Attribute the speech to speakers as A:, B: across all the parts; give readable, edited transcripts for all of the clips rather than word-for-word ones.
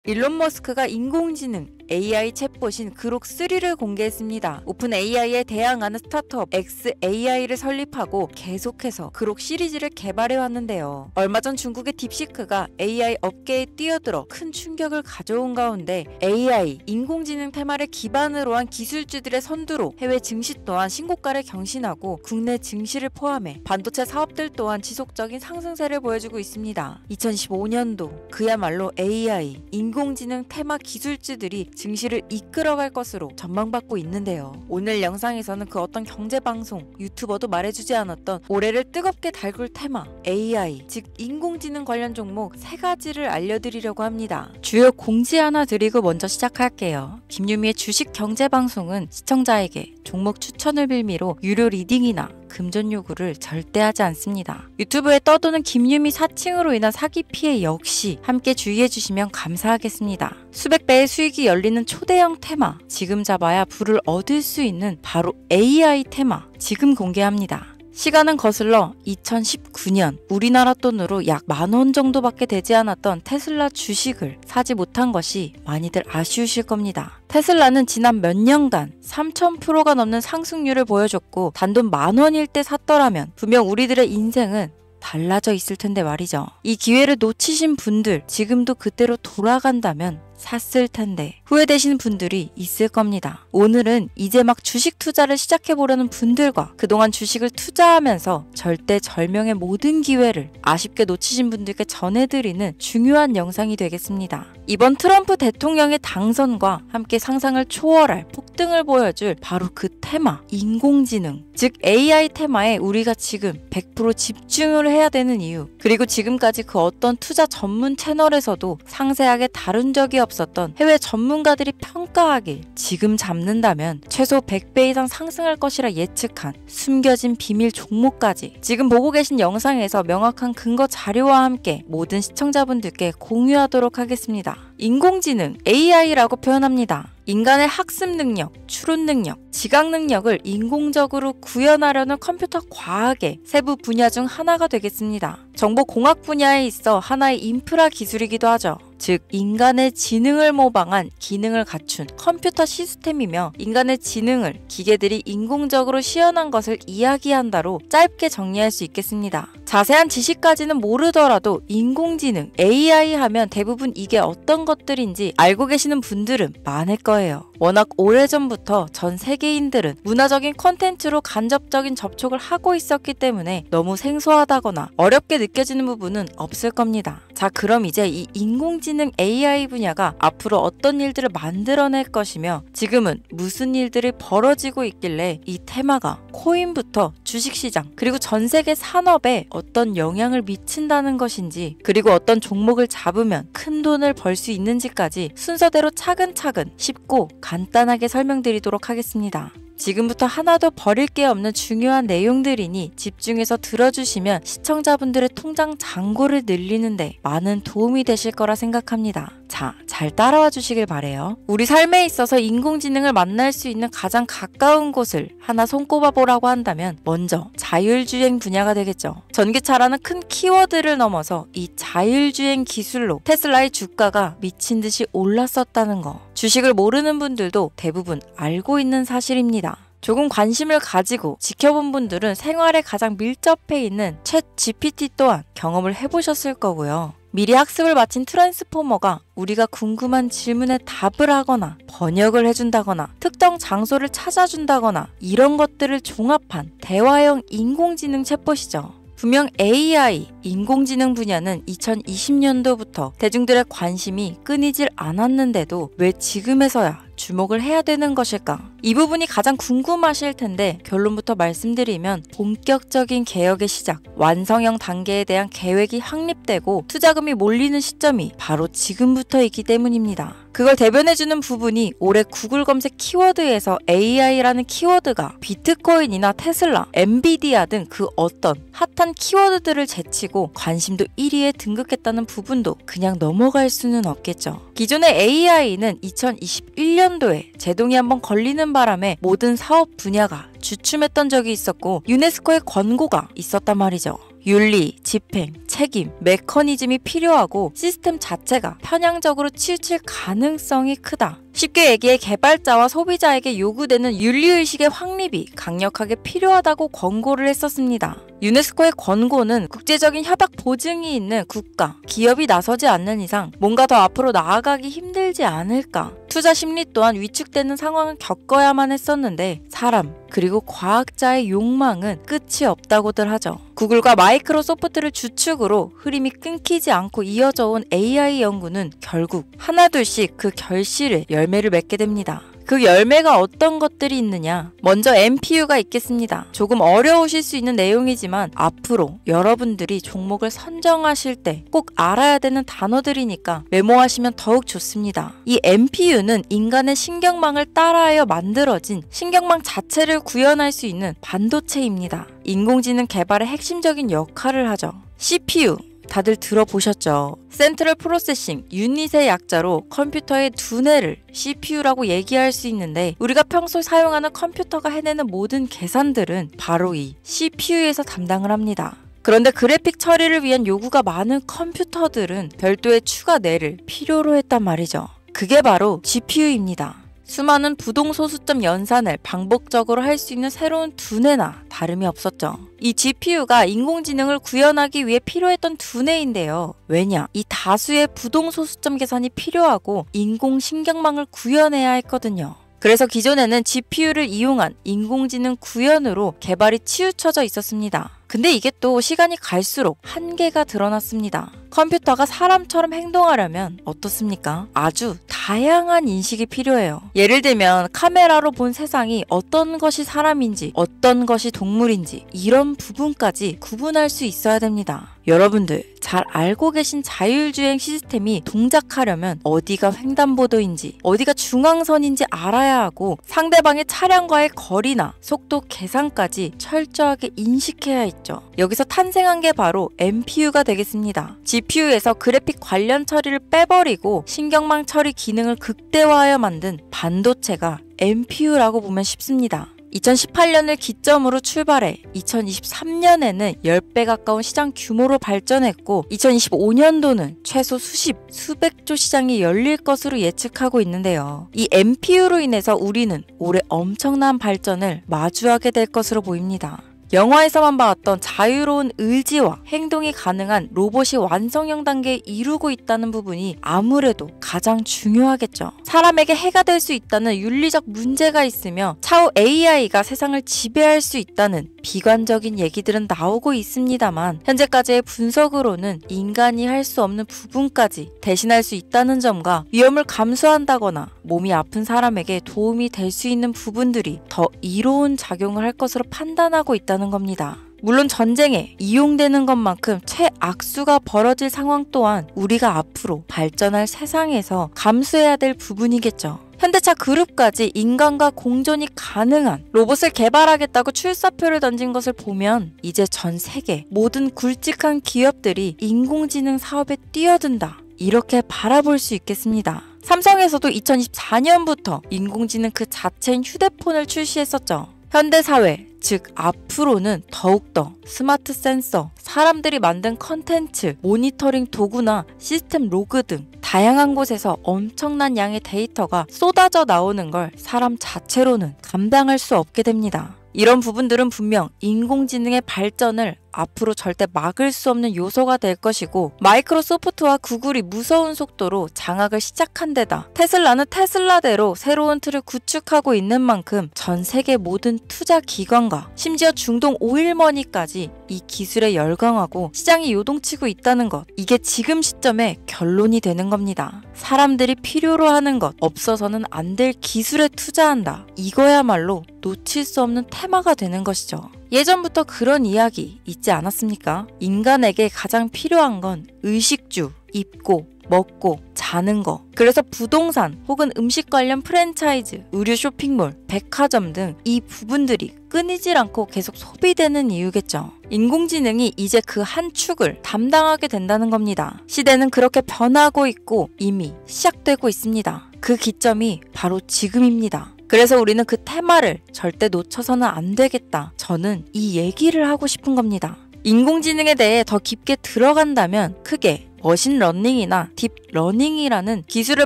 A: 일론 머스크가 인공지능 AI 챗봇인 그록 3를 공개했습니다. 오픈 AI에 대항하는 스타트업 xAI를 설립하고 계속해서 그록 시리즈를 개발해 왔는데요. 얼마 전 중국의 딥시크가 AI 업계에 뛰어들어 큰 충격을 가져온 가운데 AI, 인공지능 테마를 기반으로 한 기술주들의 선두로 해외 증시 또한 신고가를 경신하고 국내 증시를 포함해 반도체 사업들 또한 지속적인 상승세를 보여주고 있습니다. 2025년도 그야말로 AI, 인공지능 테마 기술주들이 증시를 이끌어갈 것으로 전망받고 있는데요. 오늘 영상에서는 그 어떤 경제방송, 유튜버도 말해주지 않았던 올해를 뜨겁게 달굴 테마 AI, 즉 인공지능 관련 종목 3가지를 알려드리려고 합니다. 주요 공지 하나 드리고 먼저 시작할게요. 김유미의 주식 경제방송은 시청자에게 종목 추천을 빌미로 유료 리딩이나 금전 요구를 절대 하지 않습니다. 유튜브에 떠도는 김유미 사칭으로 인한 사기 피해 역시 함께 주의해주시면 감사하겠습니다. 수백 배의 수익이 열리는 초대형 테마, 지금 잡아야 부를 얻을 수 있는 바로 AI 테마, 지금 공개합니다. 시간은 거슬러 2019년 우리나라 돈으로 약 10,000원 정도밖에 되지 않았던 테슬라 주식을 사지 못한 것이 많이들 아쉬우실 겁니다. 테슬라는 지난 몇 년간 3000%가 넘는 상승률을 보여줬고 단돈 10,000원일 때 샀더라면 분명 우리들의 인생은 달라져 있을 텐데 말이죠. 이 기회를 놓치신 분들, 지금도 그때로 돌아간다면 샀을 텐데 후회되시는 분들이 있을 겁니다. 오늘은 이제 막 주식 투자를 시작해보려는 분들과 그동안 주식을 투자하면서 절대절명의 모든 기회를 아쉽게 놓치신 분들께 전해드리는 중요한 영상이 되겠습니다. 이번 트럼프 대통령의 당선과 함께 상상을 초월할 폭등을 보여줄 바로 그 테마, 인공지능, 즉 AI 테마에 우리가 지금 100% 집중을 해야 되는 이유, 그리고 지금까지 그 어떤 투자 전문 채널에서도 상세하게 다룬 적이 없었던 해외 전문가들이 평가하길 지금 잡는다면 최소 100배 이상 상승할 것이라 예측한 숨겨진 비밀 종목까지 지금 보고 계신 영상에서 명확한 근거 자료와 함께 모든 시청자분들께 공유하도록 하겠습니다. 인공지능, AI라고 표현합니다. 인간의 학습 능력, 추론 능력, 지각 능력을 인공적으로 구현하려는 컴퓨터 과학의 세부 분야 중 하나가 되겠습니다. 정보공학 분야에 있어 하나의 인프라 기술이기도 하죠. 즉 인간의 지능을 모방한 기능을 갖춘 컴퓨터 시스템이며 인간의 지능을 기계들이 인공적으로 시연한 것을 이야기한다로 짧게 정리할 수 있겠습니다. 자세한 지식까지는 모르더라도 인공지능, AI 하면 대부분 이게 어떤 것들인지 알고 계시는 분들은 많을 거예요. 워낙 오래전부터 전 세계인들은 문화적인 콘텐츠로 간접적인 접촉을 하고 있었기 때문에 너무 생소하다거나 어렵게 느껴지는 부분은 없을 겁니다. 자, 그럼 이제 이 인공지능 AI 분야가 앞으로 어떤 일들을 만들어낼 것이며 지금은 무슨 일들이 벌어지고 있길래 이 테마가 코인부터 주식시장 그리고 전 세계 산업에 어떤 영향을 미친다는 것인지, 그리고 어떤 종목을 잡으면 큰 돈을 벌 수 있는지까지 순서대로 차근차근 쉽고 간단하게 설명드리도록 하겠습니다. 지금부터 하나도 버릴 게 없는 중요한 내용들이니 집중해서 들어주시면 시청자분들의 통장 잔고를 늘리는데 많은 도움이 되실 거라 생각합니다. 자, 잘 따라와 주시길 바래요. 우리 삶에 있어서 인공지능을 만날 수 있는 가장 가까운 곳을 하나 손꼽아 보라고 한다면 먼저 자율주행 분야가 되겠죠. 전기차라는 큰 키워드를 넘어서 이 자율주행 기술로 테슬라의 주가가 미친 듯이 올랐었다는 거, 주식을 모르는 분들도 대부분 알고 있는 사실입니다. 조금 관심을 가지고 지켜본 분들은 생활에 가장 밀접해 있는 챗 GPT 또한 경험을 해보셨을 거고요. 미리 학습을 마친 트랜스포머가 우리가 궁금한 질문에 답을 하거나 번역을 해준다거나 특정 장소를 찾아준다거나 이런 것들을 종합한 대화형 인공지능 챗봇이죠. 분명 AI, 인공지능 분야는 2020년도부터 대중들의 관심이 끊이질 않았는데도 왜 지금에서야 주목을 해야 되는 것일까? 이 부분이 가장 궁금하실 텐데 결론부터 말씀드리면 본격적인 개혁의 시작, 완성형 단계에 대한 계획이 확립되고 투자금이 몰리는 시점이 바로 지금부터이기 때문입니다. 그걸 대변해주는 부분이 올해 구글 검색 키워드에서 AI라는 키워드가 비트코인이나 테슬라, 엔비디아 등 그 어떤 핫한 키워드들을 제치고 관심도 1위에 등극했다는 부분도 그냥 넘어갈 수는 없겠죠. 기존의 AI는 2021년도에 제동이 한번 걸리는 바람에 모든 사업 분야가 주춤했던 적이 있었고 유네스코의 권고가 있었단 말이죠. 윤리, 집행, 책임, 메커니즘이 필요하고 시스템 자체가 편향적으로 치우칠 가능성이 크다. 쉽게 얘기해 개발자와 소비자에게 요구되는 윤리의식의 확립이 강력하게 필요하다고 권고를 했었습니다. 유네스코의 권고는 국제적인 협약 보증이 있는 국가, 기업이 나서지 않는 이상 뭔가 더 앞으로 나아가기 힘들지 않을까. 투자 심리 또한 위축되는 상황을 겪어야만 했었는데 사람 그리고 과학자의 욕망은 끝이 없다고들 하죠. 구글과 마이크로소프트를 주축으로 흐름이 끊기지 않고 이어져 온 AI 연구는 결국 하나둘씩 그 결실의 열매를 맺게 됩니다. 그 열매가 어떤 것들이 있느냐? 먼저 NPU가 있겠습니다. 조금 어려우실 수 있는 내용이지만 앞으로 여러분들이 종목을 선정하실 때 꼭 알아야 되는 단어들이니까 메모하시면 더욱 좋습니다. 이 NPU는 인간의 신경망을 따라하여 만들어진 신경망 자체를 구현할 수 있는 반도체입니다. 인공지능 개발의 핵심적인 역할을 하죠. CPU 다들 들어보셨죠? 센트럴 프로세싱 유닛의 약자로 컴퓨터의 두뇌를 CPU라고 얘기할 수 있는데 우리가 평소 사용하는 컴퓨터가 해내는 모든 계산들은 바로 이 CPU에서 담당을 합니다. 그런데 그래픽 처리를 위한 요구가 많은 컴퓨터들은 별도의 추가 뇌를 필요로 했단 말이죠. 그게 바로 GPU입니다. 수많은 부동소수점 연산을 반복적으로 할 수 있는 새로운 두뇌나 다름이 없었죠. 이 GPU가 인공지능을 구현하기 위해 필요했던 두뇌인데요. 왜냐? 이 다수의 부동소수점 계산이 필요하고 인공신경망을 구현해야 했거든요. 그래서 기존에는 GPU를 이용한 인공지능 구현으로 개발이 치우쳐져 있었습니다. 근데 이게 또 시간이 갈수록 한계가 드러났습니다. 컴퓨터가 사람처럼 행동하려면 어떻습니까? 아주 다양한 인식이 필요해요. 예를 들면 카메라로 본 세상이 어떤 것이 사람인지 어떤 것이 동물인지 이런 부분까지 구분할 수 있어야 됩니다. 여러분들 잘 알고 계신 자율주행 시스템이 동작하려면 어디가 횡단보도인지 어디가 중앙선인지 알아야 하고 상대방의 차량과의 거리나 속도 계산까지 철저하게 인식해야 있죠. 여기서 탄생한 게 바로 NPU가 되겠습니다. GPU에서 그래픽 관련 처리를 빼버리고 신경망 처리 기능을 극대화하여 만든 반도체가 NPU라고 보면 쉽습니다. 2018년을 기점으로 출발해 2023년에는 10배 가까운 시장 규모로 발전했고 2025년도는 최소 수백조 시장이 열릴 것으로 예측하고 있는데요. 이 NPU로 인해서 우리는 올해 엄청난 발전을 마주하게 될 것으로 보입니다. 영화에서만 봤던 자유로운 의지와 행동이 가능한 로봇이 완성형 단계에 이루고 있다는 부분이 아무래도 가장 중요하겠죠. 사람에게 해가 될 수 있다는 윤리적 문제가 있으며 차후 AI가 세상을 지배할 수 있다는 비관적인 얘기들은 나오고 있습니다만 현재까지의 분석으로는 인간이 할 수 없는 부분까지 대신할 수 있다는 점과 위험을 감수한다거나 몸이 아픈 사람에게 도움이 될 수 있는 부분들이 더 이로운 작용을 할 것으로 판단하고 있다는 겁니다. 물론 전쟁에 이용되는 것만큼 최악수가 벌어질 상황 또한 우리가 앞으로 발전할 세상에서 감수해야 될 부분이겠죠. 현대차 그룹까지 인간과 공존이 가능한 로봇을 개발하겠다고 출사표를 던진 것을 보면 이제 전 세계 모든 굵직한 기업들이 인공지능 사업에 뛰어든다. 이렇게 바라볼 수 있겠습니다. 삼성에서도 2024년부터 인공지능 그 자체인 휴대폰을 출시했었죠. 현대사회, 즉 앞으로는 더욱더 스마트 센서, 사람들이 만든 컨텐츠, 모니터링 도구나 시스템 로그 등 다양한 곳에서 엄청난 양의 데이터가 쏟아져 나오는 걸 사람 자체로는 감당할 수 없게 됩니다. 이런 부분들은 분명 인공지능의 발전을 앞으로 절대 막을 수 없는 요소가 될 것이고 마이크로소프트와 구글이 무서운 속도로 장악을 시작한 데다 테슬라는 테슬라대로 새로운 틀을 구축하고 있는 만큼 전 세계 모든 투자 기관과 심지어 중동 오일머니까지 이 기술에 열광하고 시장이 요동치고 있다는 것, 이게 지금 시점에 결론이 되는 겁니다. 사람들이 필요로 하는 것, 없어서는 안 될 기술에 투자한다. 이거야말로 놓칠 수 없는 테마가 되는 것이죠. 예전부터 그런 이야기 있지 않았습니까? 인간에게 가장 필요한 건 의식주, 입고, 먹고, 자는 거. 그래서 부동산 혹은 음식 관련 프랜차이즈, 의류 쇼핑몰, 백화점 등 이 부분들이 끊이질 않고 계속 소비되는 이유겠죠. 인공지능이 이제 그 한 축을 담당하게 된다는 겁니다. 시대는 그렇게 변하고 있고 이미 시작되고 있습니다. 그 기점이 바로 지금입니다. 그래서 우리는 그 테마를 절대 놓쳐서는 안 되겠다. 저는 이 얘기를 하고 싶은 겁니다. 인공지능에 대해 더 깊게 들어간다면 크게 머신러닝이나 딥러닝이라는 기술을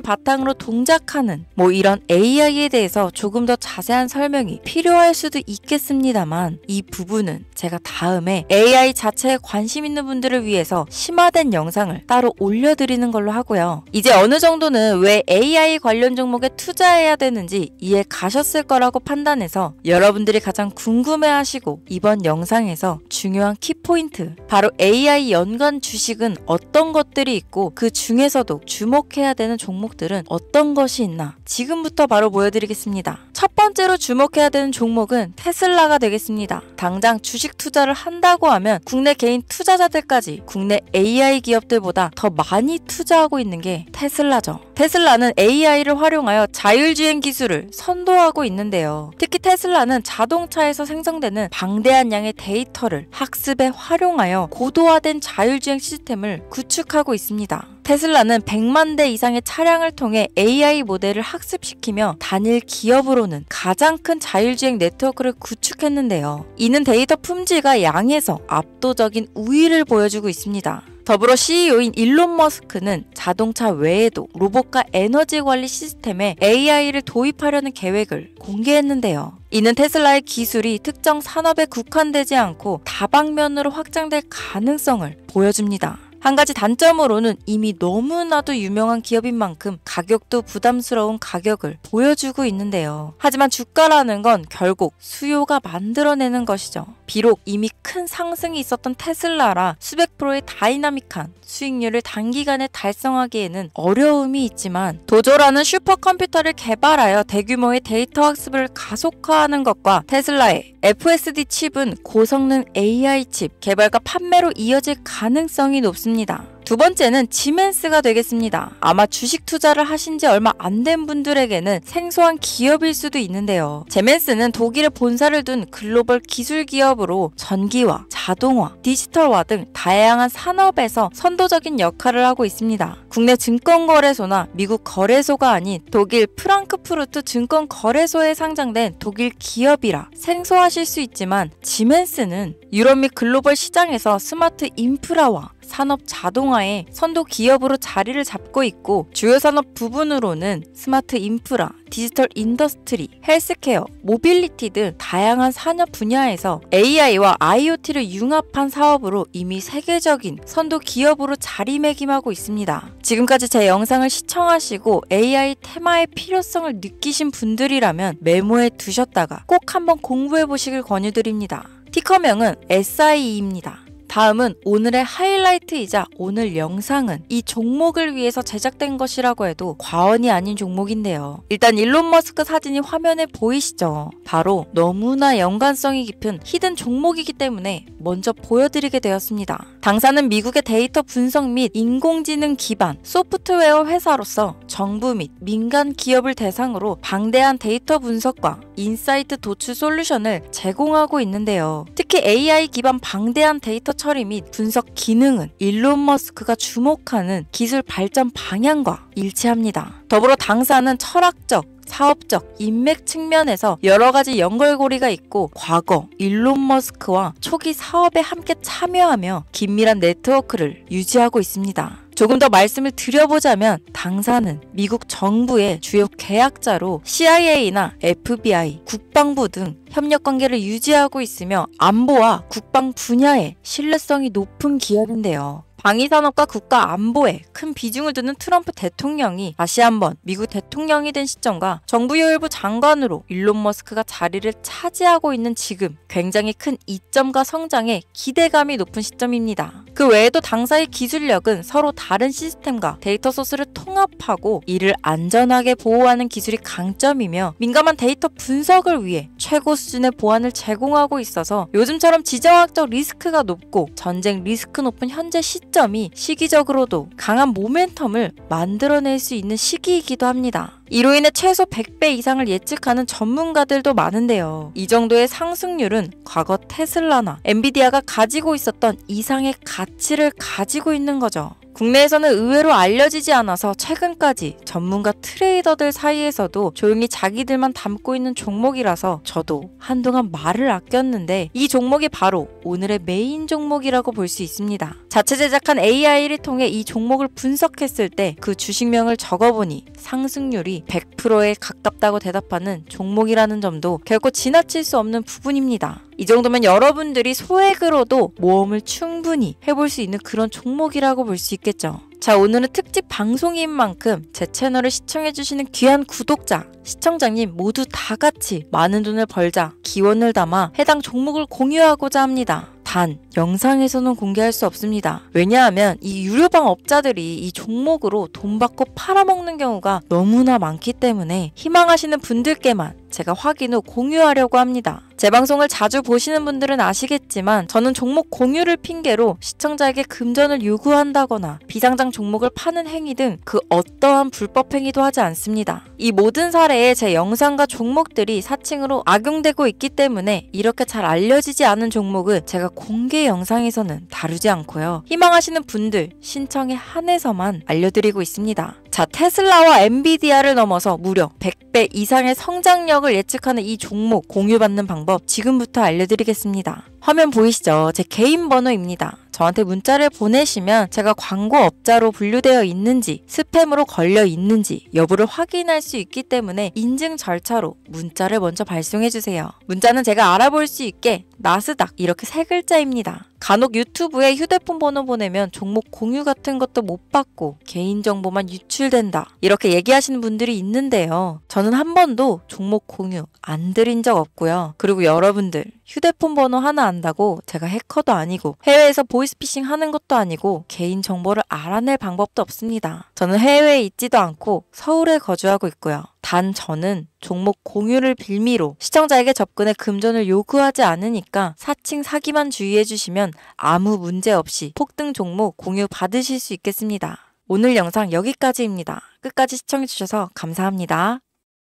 A: 바탕으로 동작하는 이런 AI에 대해서 조금 더 자세한 설명이 필요할 수도 있겠습니다만 이 부분은 제가 다음에 AI 자체에 관심 있는 분들을 위해서 심화된 영상을 따로 올려드리는 걸로 하고요. 이제 어느 정도는 왜 AI 관련 종목에 투자해야 되는지 이해 가셨을 거라고 판단해서 여러분들이 가장 궁금해하시고 이번 영상에서 중요한 키포인트, 바로 AI 연관 주식은 어떤 것들이 있고 그 중에서도 주목해야 되는 종목들은 어떤 것이 있나 지금부터 바로 보여드리겠습니다. 첫 번째로 주목해야 되는 종목은 테슬라가 되겠습니다. 당장 주식 투자를 한다고 하면 국내 개인 투자자들까지 국내 AI 기업들보다 더 많이 투자하고 있는 게 테슬라죠. 테슬라는 AI를 활용하여 자율주행 기술을 선도하고 있는데요. 특히 테슬라는 자동차에서 생성되는 방대한 양의 데이터를 학습에 활용하여 고도화된 자율주행 시스템을 구축하고 있습니다. 테슬라는 100만 대 이상의 차량을 통해 AI 모델을 학습시키며 단일 기업으로는 가장 큰 자율주행 네트워크를 구축했는데요. 이는 데이터 품질과 양에서 압도적인 우위를 보여주고 있습니다. 더불어 CEO인 일론 머스크는 자동차 외에도 로봇과 에너지 관리 시스템에 AI를 도입하려는 계획을 공개했는데요. 이는 테슬라의 기술이 특정 산업에 국한되지 않고 다방면으로 확장될 가능성을 보여줍니다. 한 가지 단점으로는 이미 너무나도 유명한 기업인 만큼 가격도 부담스러운 가격을 보여주고 있는데요. 하지만 주가라는 건 결국 수요가 만들어내는 것이죠. 비록 이미 큰 상승이 있었던 테슬라라 수백 프로의 다이나믹한 수익률을 단기간에 달성하기에는 어려움이 있지만 도조라는 슈퍼컴퓨터를 개발하여 대규모의 데이터 학습을 가속화하는 것과 테슬라의 FSD 칩은 고성능 AI 칩 개발과 판매로 이어질 가능성이 높습니다. 두 번째는 지멘스가 되겠습니다. 아마 주식 투자를 하신 지 얼마 안 된 분들에게는 생소한 기업일 수도 있는데요. 지멘스는 독일에 본사를 둔 글로벌 기술 기업으로 전기화, 자동화, 디지털화 등 다양한 산업에서 선도적인 역할을 하고 있습니다. 국내 증권거래소나 미국 거래소가 아닌 독일 프랑크푸르트 증권거래소에 상장된 독일 기업이라 생소하실 수 있지만 지멘스는 유럽 및 글로벌 시장에서 스마트 인프라와 산업 자동화의 선도 기업으로 자리를 잡고 있고 주요 산업 부분으로는 스마트 인프라, 디지털 인더스트리, 헬스케어, 모빌리티 등 다양한 산업 분야에서 AI와 IoT를 융합한 사업으로 이미 세계적인 선도 기업으로 자리매김하고 있습니다. 지금까지 제 영상을 시청하시고 AI 테마의 필요성을 느끼신 분들이라면 메모해 두셨다가 꼭 한번 공부해 보시길 권유드립니다. 티커명은 SIE입니다. 다음은 오늘의 하이라이트이자 오늘 영상은 이 종목을 위해서 제작된 것이라고 해도 과언이 아닌 종목인데요. 일단 일론 머스크 사진이 화면에 보이시죠? 바로 너무나 연관성이 깊은 히든 종목이기 때문에 먼저 보여드리게 되었습니다. 당사는 미국의 데이터 분석 및 인공지능 기반 소프트웨어 회사로서 정부 및 민간 기업을 대상으로 방대한 데이터 분석과 인사이트 도출 솔루션을 제공하고 있는데요. 특히 AI 기반 방대한 데이터 처리 및 분석 기능은 일론 머스크가 주목하는 기술 발전 방향과 일치합니다. 더불어 당사는 철학적, 사업적, 인맥 측면에서 여러 가지 연결고리가 있고 과거 일론 머스크와 초기 사업에 함께 참여하며 긴밀한 네트워크를 유지하고 있습니다. 조금 더 말씀을 드려보자면 당사는 미국 정부의 주요 계약자로 CIA나 FBI, 국방부 등 협력관계를 유지하고 있으며 안보와 국방 분야에 신뢰성이 높은 기업인데요. 방위산업과 국가 안보에 큰 비중을 두는 트럼프 대통령이 다시 한번 미국 대통령이 된 시점과 정부요일부 장관으로 일론 머스크가 자리를 차지하고 있는 지금 굉장히 큰 이점과 성장에 기대감이 높은 시점입니다. 그 외에도 당사의 기술력은 서로 다른 시스템과 데이터 소스를 통합하고 이를 안전하게 보호하는 기술이 강점이며 민감한 데이터 분석을 위해 최고 수준의 보안을 제공하고 있어서 요즘처럼 지정학적 리스크가 높고 전쟁 리스크 높은 현재 시점이 시기적으로도 강한 모멘텀을 만들어낼 수 있는 시기이기도 합니다. 이로 인해 최소 100배 이상을 예측하는 전문가들도 많은데요. 이 정도의 상승률은 과거 테슬라나 엔비디아가 가지고 있었던 이상의 가치를 가지고 있는 거죠. 국내에서는 의외로 알려지지 않아서 최근까지 전문가 트레이더들 사이에서도 조용히 자기들만 담고 있는 종목이라서 저도 한동안 말을 아꼈는데 이 종목이 바로 오늘의 메인 종목이라고 볼 수 있습니다. 자체 제작한 AI를 통해 이 종목을 분석했을 때 그 주식명을 적어보니 상승률이 100%에 가깝다고 대답하는 종목이라는 점도 결코 지나칠 수 없는 부분입니다. 이 정도면 여러분들이 소액으로도 모험을 충분히 해볼 수 있는 그런 종목이라고 볼 수 있겠죠. 자, 오늘은 특집 방송인 만큼 제 채널을 시청해주시는 귀한 구독자, 시청자님 모두 다 같이 많은 돈을 벌자 기원을 담아 해당 종목을 공유하고자 합니다. 단, 영상에서는 공개할 수 없습니다. 왜냐하면 이 유료방 업자들이 이 종목으로 돈 받고 팔아먹는 경우가 너무나 많기 때문에 희망하시는 분들께만 제가 확인 후 공유하려고 합니다. 제 방송을 자주 보시는 분들은 아시겠지만 저는 종목 공유를 핑계로 시청자에게 금전을 요구한다거나 비상장 종목을 파는 행위 등 그 어떠한 불법 행위도 하지 않습니다. 이 모든 사례에 제 영상과 종목들이 사칭으로 악용되고 있기 때문에 이렇게 잘 알려지지 않은 종목은 제가 공개 영상에서는 다루지 않고요. 희망하시는 분들 신청에 한해서만 알려드리고 있습니다. 자, 테슬라와 엔비디아를 넘어서 무려 100배 이상의 성장력을 예측하는 이 종목 공유받는 방법 지금부터 알려드리겠습니다. 화면 보이시죠? 제 개인 번호입니다. 저한테 문자를 보내시면 제가 광고업자로 분류되어 있는지 스팸으로 걸려 있는지 여부를 확인할 수 있기 때문에 인증 절차로 문자를 먼저 발송해주세요. 문자는 제가 알아볼 수 있게 나스닥 이렇게 3글자입니다. 간혹 유튜브에 휴대폰 번호 보내면 종목 공유 같은 것도 못 받고 개인정보만 유출된다 이렇게 얘기하시는 분들이 있는데요. 저는 한 번도 종목 공유 안 드린 적 없고요. 그리고 여러분들 휴대폰 번호 하나 안다고 제가 해커도 아니고 해외에서 보이스피싱 하는 것도 아니고 개인정보를 알아낼 방법도 없습니다. 저는 해외에 있지도 않고 서울에 거주하고 있고요. 단 저는 종목 공유를 빌미로 시청자에게 접근해 금전을 요구하지 않으니까 사칭 사기만 주의해주시면 아무 문제 없이 폭등 종목 공유 받으실 수 있겠습니다. 오늘 영상 여기까지입니다. 끝까지 시청해주셔서 감사합니다.